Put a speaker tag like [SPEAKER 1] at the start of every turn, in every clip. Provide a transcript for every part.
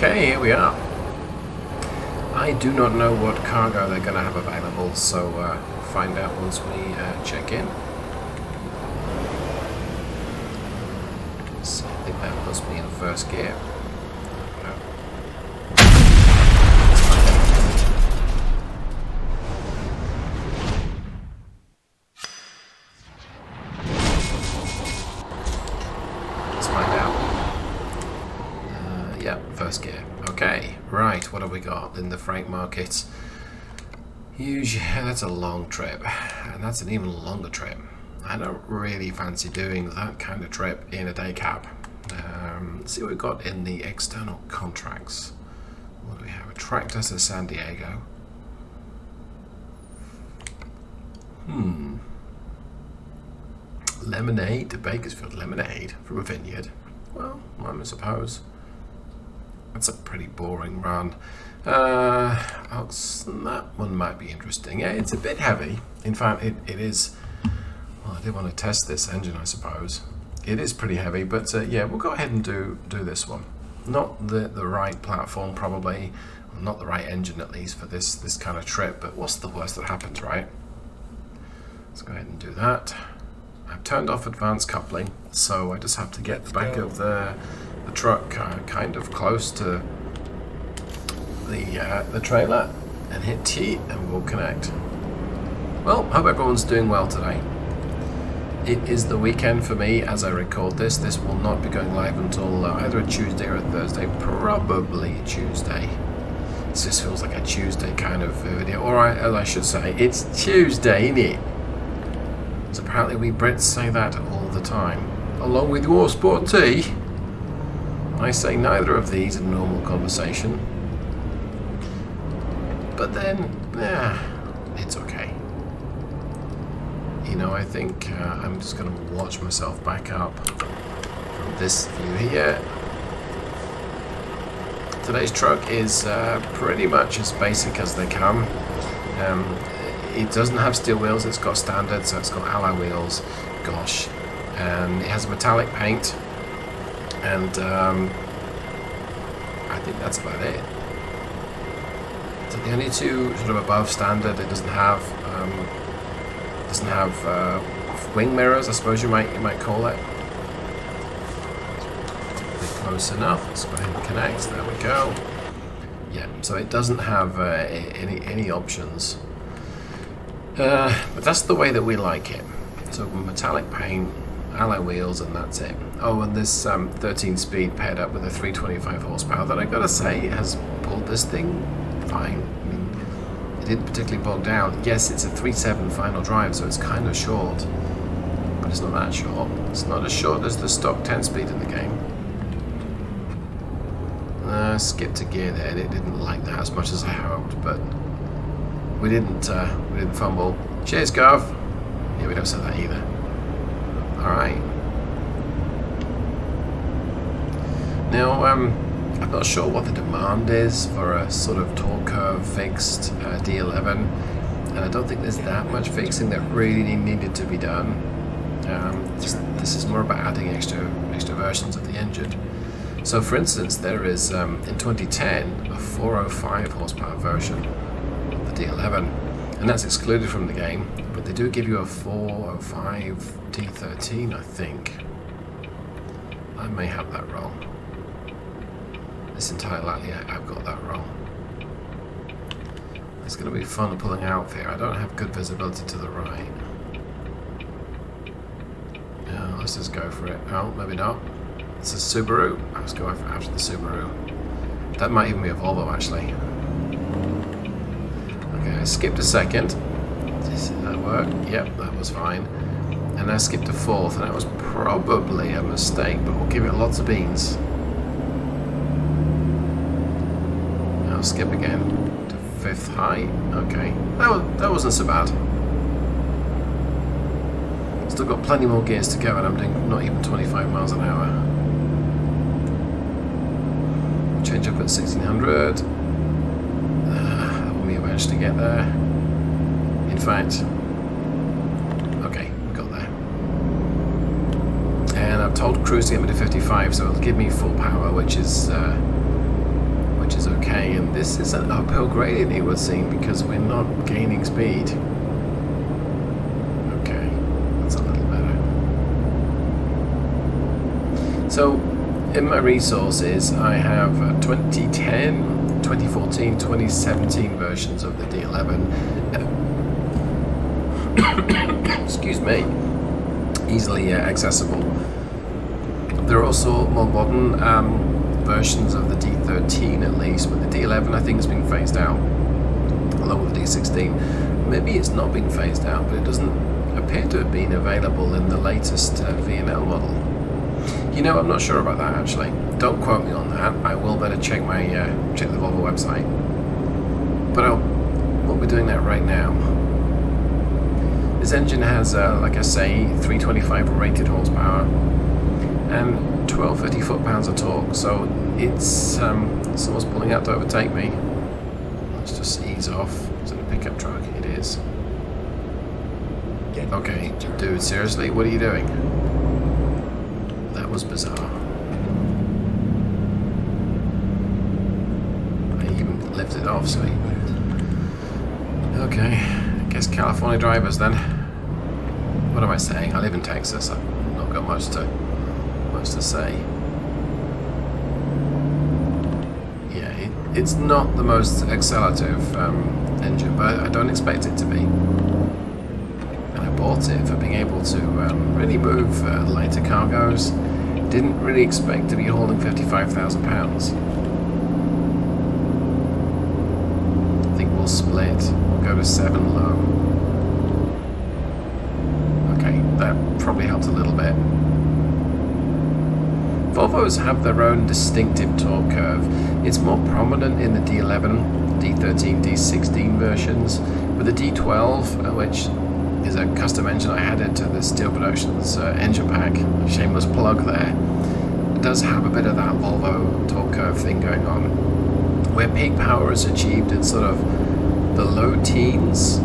[SPEAKER 1] Okay, here we are. I do not know what cargo they're going to have available, so we'll find out once we check in. So I think that puts me in first gear. Let's find out. Yeah, first gear. Okay, right, what have we got in the freight market? Huge, that's a long trip, and that's an even longer trip. I don't really fancy doing that kind of trip in a day cab. Let's see what we've got in the external contracts. What do we have? A tractor to San Diego. Lemonade to Bakersfield. Lemonade from a vineyard. Well, I suppose. That's a pretty boring run. That one might be interesting. Yeah, it's a bit heavy. In fact, it is. Well, I did want to test this engine, I suppose. It is pretty heavy, but yeah, we'll go ahead and do this one. Not the right platform, probably. Well, not the right engine, at least, for this kind of trip. But what's the worst that happens, right? Let's go ahead and do that. I've turned off advanced coupling, so I just have to get the back of the truck kind of close to the trailer and hit T, and we'll connect. Well, hope everyone's doing well today. It is the weekend for me as I record this. This will not be going live until either a Tuesday or a Thursday, probably a Tuesday. This just feels like a Tuesday kind of video, or as I should say, it's Tuesday, innit? So apparently we Brits say that all the time. Along with your sport tea. I say neither of these in normal conversation. But then, it's okay. You know, I think I'm just going to watch myself back up from this view here. Today's truck is pretty much as basic as they come. It doesn't have steel wheels, it's got standard, so it's got alloy wheels. Gosh. It has metallic paint. And I think that's about it. So the only two sort of above standard, it doesn't have wing mirrors, I suppose you might call it. Close enough. Let's go ahead and connect. There we go. Yeah, so it doesn't have any options, but that's the way that we like it. So metallic paint, alloy wheels, and that's it. Oh, and this 13 speed paired up with a 325 horsepower that I gotta say has pulled this thing fine. I mean, it didn't particularly bog down. Yes, it's a 3.7 final drive, so it's kind of short, but it's not that short. It's not as short as the stock 10 speed in the game. Skipped a gear there. It didn't like that as much as I hoped, but we didn't fumble. Cheers, Gov. Yeah, we don't say that either. All right. Now, I'm not sure what the demand is for a sort of torque curve fixed D11, and I don't think there's that much fixing that really needed to be done. This is more about adding extra versions of the engine. So, for instance, there is in 2010 a 405 horsepower version of the D11, and that's excluded from the game. But they do give you a 405 D13, I think. I may have that wrong. It's entirely likely I've got that wrong. It's going to be fun pulling out here. I don't have good visibility to the right. Yeah, let's just go for it. Oh, maybe not. It's a Subaru. Let's go after the Subaru. That might even be a Volvo, actually. Okay, I skipped a second. Did that work? Yep, that was fine. And I skipped a fourth, and that was probably a mistake, but we'll give it lots of beans. I'll skip again to fifth high. Okay, that wasn't so bad. Still got plenty more gears to go, and I'm doing not even 25 miles an hour. Change up at 1600. When we eventually get there. In fact, okay, we got there. And I've told cruise to get me to 55, so it'll give me full power, which is which is okay. And this is an uphill gradient, it would seem, because we're not gaining speed. Okay, that's a little better. So, in my resources, I have 2010, 2014, 2017 versions of the D11. Excuse me. Easily accessible. There are also more modern versions of the D13 at least, but the D11 I think has been phased out, along with the D16. Maybe it's not been phased out, but it doesn't appear to have been available in the latest V&L model. You know, I'm not sure about that actually. Don't quote me on that. I will better check my check the Volvo website. But what we're doing that right now. This engine has, like I say, 325 rated horsepower and 1230 foot-pounds of torque. So it's someone's pulling out to overtake me. Let's just ease off. Is it a pickup truck? It is. Okay, dude, seriously, what are you doing? That was bizarre. I even lifted off, so okay, I guess California drivers then. What am I saying? I live in Texas. I've not got much to say. Yeah, it's not the most accelerative engine, but I don't expect it to be. And I bought it for being able to really move lighter cargoes. Didn't really expect to be hauling 55,000 pounds. I think we'll split. We'll go to 7 low. Okay, that probably helped a little bit. Volvos have their own distinctive torque curve. It's more prominent in the D11, D13, D16 versions, but the D12, which is a custom engine I added to the Steele Productions Engine Pack, shameless plug there, it does have a bit of that Volvo torque curve thing going on, where peak power is achieved in sort of the low teens,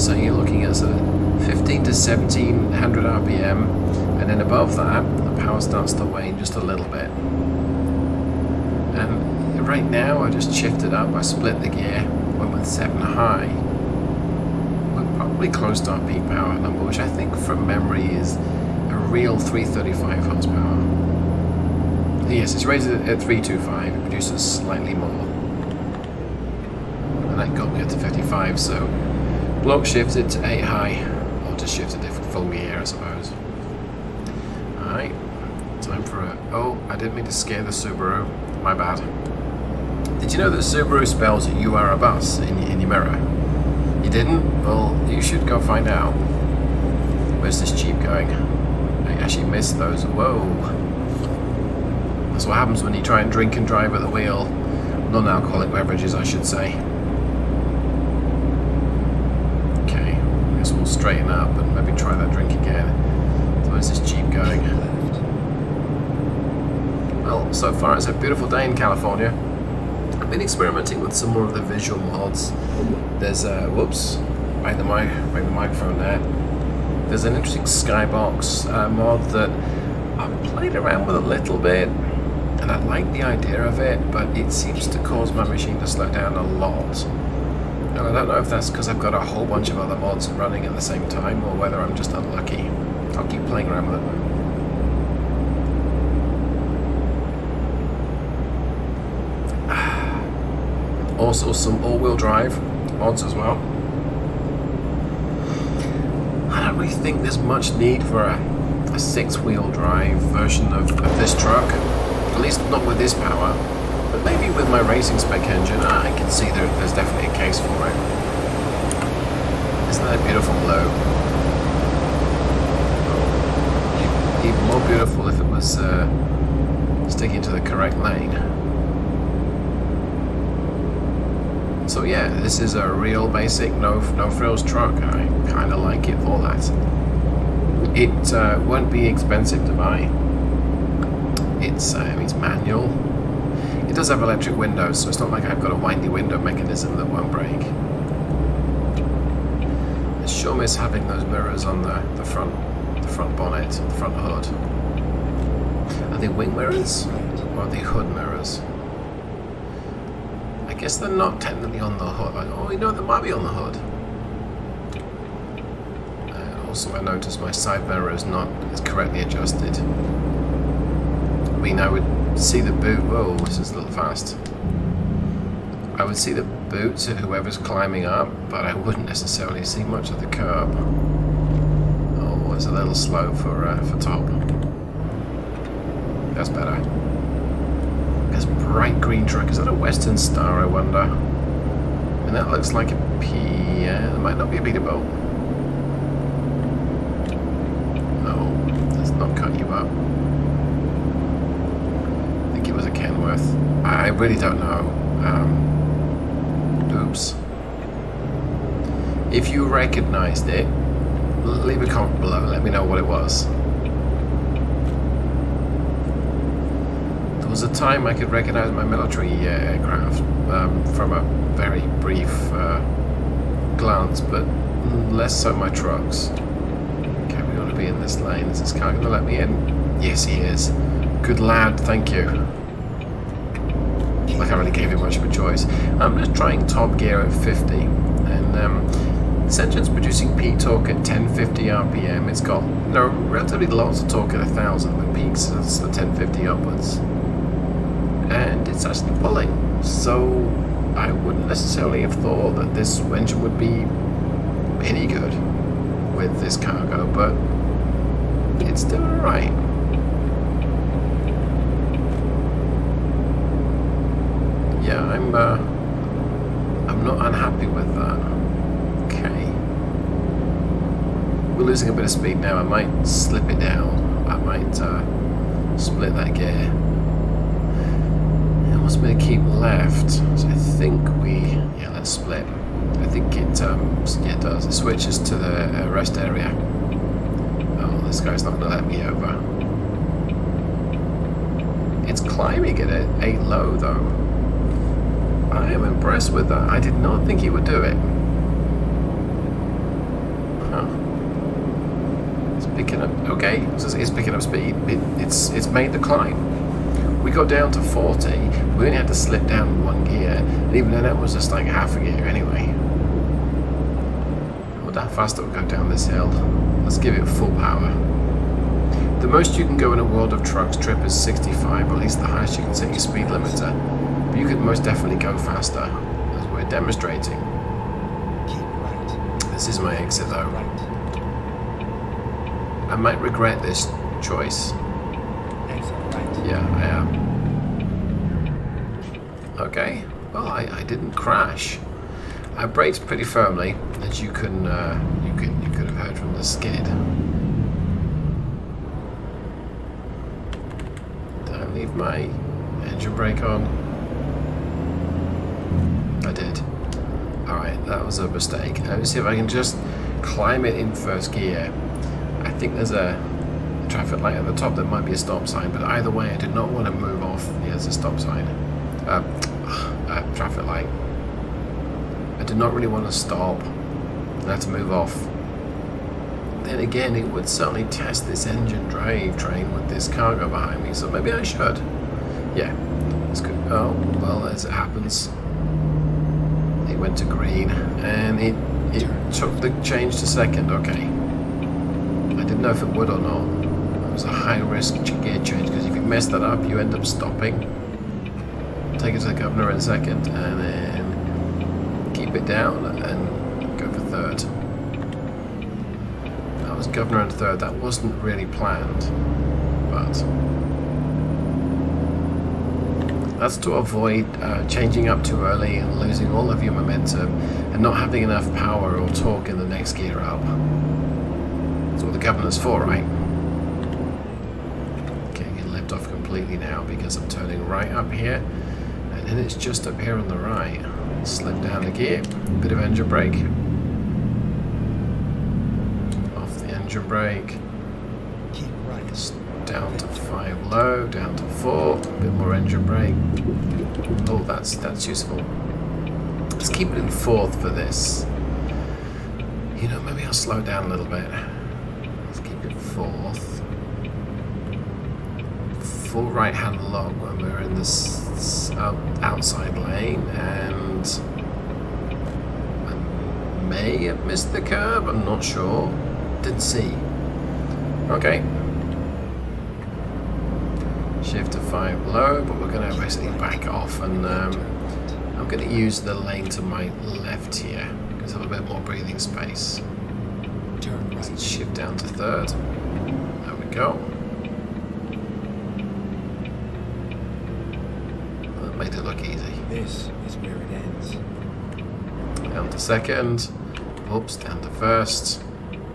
[SPEAKER 1] so you're looking at sort of 15 to 1700 RPM, and then above that, the power starts to wane just a little bit. And right now, I just shifted up, I split the gear, went with 7 high. Probably close to our peak power number, which I think from memory is a real 335 horsepower. Yes, it's rated at 325, it produces slightly more. And that got me up to 55, so block shifted to 8 high, or just shifted it for full gear, I suppose. Alright, time for a... Oh, I didn't mean to scare the Subaru, my bad. Did you know that Subaru spells "you are a bus" in your mirror? You didn't? Well, you should go find out. Where's this Jeep going? I actually missed those. Whoa. That's what happens when you try and drink and drive at the wheel. Non-alcoholic beverages, I should say. Okay, I guess we'll straighten up and maybe try that drink again. So where's this Jeep going? Well, so far it's a beautiful day in California. I've been experimenting with some more of the visual mods. There's whoops, bang the microphone there. There's an interesting skybox mod that I've played around with a little bit, and I like the idea of it, but it seems to cause my machine to slow down a lot. And I don't know if that's because I've got a whole bunch of other mods running at the same time, or whether I'm just unlucky. I'll keep playing around with it. Also some all-wheel drive mods as well. I don't really think there's much need for a 6-wheel drive version of this truck, at least not with this power, but maybe with my racing spec engine I can see there's definitely a case for it. Isn't that a beautiful blue? Even more beautiful if it was sticking to the correct lane. So yeah, this is a real basic no frills truck. I kind of like it for that. It won't be expensive to buy. It's manual. It does have electric windows, so it's not like I've got a windy window mechanism that won't break. I sure miss having those mirrors on the front bonnet, the front hood. Are they wing mirrors or are they hood mirrors? guess they're not technically on the hood. Oh, you know, they might be on the hood. Also, I noticed my side mirror is correctly adjusted. I mean, I would see the boot. Whoa, this is a little fast. I would see the boots of whoever's climbing up, but I wouldn't necessarily see much of the curb. Oh, it's a little slow for top. That's better. This bright green truck, is that a Western Star, I wonder? And that looks like a it might not be a Peterbilt. No, let's not cut you up. I think it was a Kenworth. I really don't know. Oops. If you recognized it, leave a comment below, let me know what it was. There was a time I could recognize my military aircraft from a very brief glance, but less so my trucks. Okay, we want to be in this lane. Is this car going to let me in? Yes, he is. Good lad, thank you. Like I really gave him much of a choice. I'm just trying top gear at 50, and this engine's producing peak torque at 1050 RPM. It's got relatively lots of torque at 1000 with peaks as the 1050 upwards, and it's actually pulling. So I wouldn't necessarily have thought that this engine would be any good with this cargo, but it's still alright. Yeah, I'm not unhappy with that. Okay. We're losing a bit of speed now. I might slip it down. I might split that gear. It wants me to keep left. So I think let's split. I think it does. It switches to the rest area. Oh, this guy's not going to let me over. It's climbing it at 8 low though. I am impressed with that. I did not think he would do it. Huh. It's picking up. Okay, so it's picking up speed. It's made the climb. We got down to 40. We only had to slip down 1 gear, and even then that was just like half a gear anyway. I wonder how fast it would go down this hill. Let's give it full power. The most you can go in a World of Trucks trip is 65, or at least the highest you can set your speed limiter. But you could most definitely go faster, as we're demonstrating.
[SPEAKER 2] Keep right.
[SPEAKER 1] This is my exit though.
[SPEAKER 2] Right.
[SPEAKER 1] I might regret this choice.
[SPEAKER 2] Exit right.
[SPEAKER 1] Yeah, I am. Okay, well I didn't crash. I braked pretty firmly, as you could have heard from the skid. Did I leave my engine brake on? I did. Alright, that was a mistake. Let me see if I can just climb it in first gear. I think there's a traffic light at the top. That might be a stop sign, but either way I did not want to move off. Yeah, there's a stop sign. Traffic light. I did not really want to stop. I had to move off. Then again, it would certainly test this engine drivetrain with this cargo behind me, so maybe I should. Yeah, it's good. Oh, well, as it happens, it went to green, and it took the change to second. Okay. I didn't know if it would or not. It was a high-risk gear change, because if you mess that up, you end up stopping. Take it to the governor in second, and then keep it down, and go for third. That was governor and third. That wasn't really planned, but that's to avoid changing up too early and losing all of your momentum and not having enough power or torque in the next gear up. That's what the governor's for, right? Okay, I can lift off completely now because I'm turning right up here, and then it's just up here on the right. Slip down the gear, bit of engine brake. Off the engine brake.
[SPEAKER 2] Keep right.
[SPEAKER 1] Down to 5 low, down to 4, a bit more engine brake. Oh, that's useful. Let's keep it in 4th for this. You know, maybe I'll slow down a little bit. Let's keep it 4th. full right hand lock when we were in this outside lane, and I may have missed the curb, I'm not sure. Didn't see. Okay. Shift to 5 low, but we're going to basically back off, and I'm going to use the lane to my left here because I have a bit more breathing space.
[SPEAKER 2] Turn right.
[SPEAKER 1] Let's shift down to 3rd. There we go. That made it look easy.
[SPEAKER 2] This is where it ends.
[SPEAKER 1] Down to 2nd. Oops, down to 1st.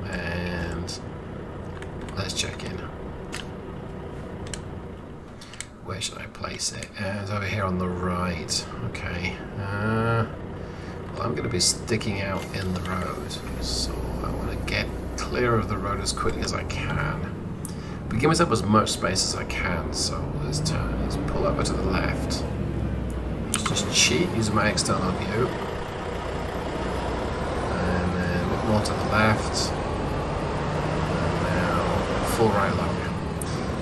[SPEAKER 1] And let's check in. Where should I place it? It's over here on the right. Okay. Well, I'm going to be sticking out in the road, so I want to get clear of the road as quickly as I can. But give myself as much space as I can. So let's turn. Let's pull over to the left. Let's just cheat using my external view, and then a bit more to the left. And now full right lock.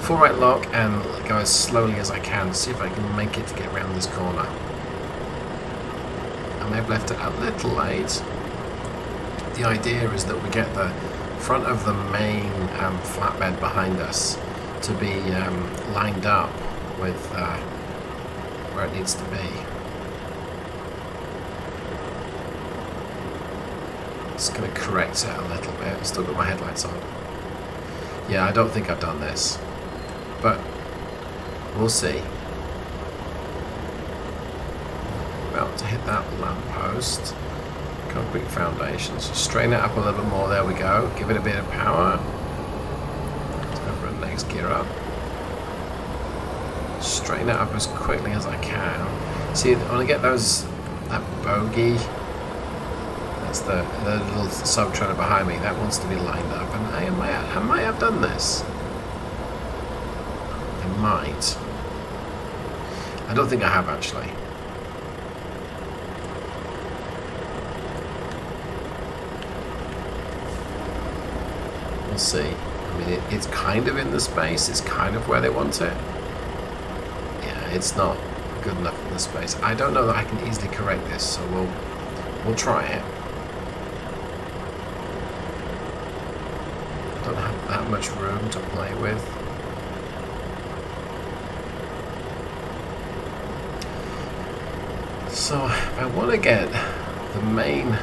[SPEAKER 1] Full right lock and go as slowly as I can to see if I can make it to get around this corner. I may have left it a little late. The idea is that we get the front of the main flatbed behind us to be lined up with where it needs to be. Just going to correct it a little bit. Still got my headlights on. Yeah, I don't think I've done this, but we'll see. About to hit that lamppost. Concrete foundations. Straighten it up a little bit more. There we go. Give it a bit of power. Let's go for the next gear up. Straighten it up as quickly as I can. See, I want to get that bogey. That's the little sub trailer behind me. That wants to be lined up, and I might have done this. I might. I don't think I have actually. We'll see. I mean, it's kind of in the space. It's kind of where they want it. Yeah, it's not good enough in the space. I don't know that I can easily correct this, so we'll try it. I don't have that much room to play with. So if I want to get the main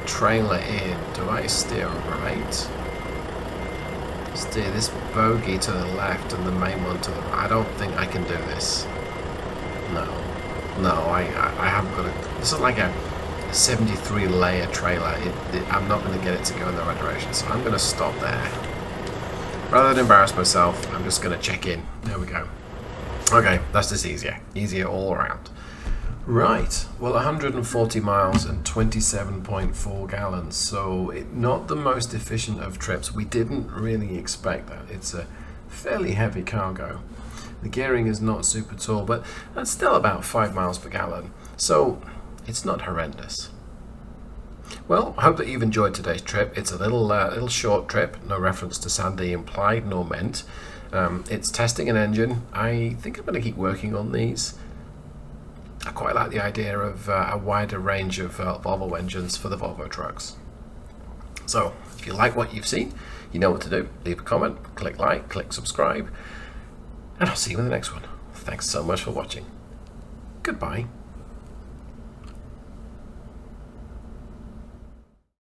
[SPEAKER 1] trailer in, do I steer right? Steer this bogey to the left and the main one to the right. I don't think I can do this. No, I haven't got a. This is like a 73 layer trailer. I'm not going to get it to go in the right direction, so I'm going to stop there. Rather than embarrass myself, I'm just going to check in. There we go. Okay, that's just easier all around. Right, well, 140 miles and 27.4 gallons, so not the most efficient of trips. We didn't really expect that. It's a fairly heavy cargo. The gearing is not super tall, but that's still about 5 miles per gallon, so it's not horrendous. Well, I hope that you've enjoyed today's trip. It's a little short trip, no reference to Sandy implied nor meant. It's testing an engine. I think I'm going to keep working on these. I quite like the idea of a wider range of Volvo engines for the Volvo trucks. So, if you like what you've seen, you know what to do. Leave a comment, click like, click subscribe, and I'll see you in the next one. Thanks so much for watching. Goodbye.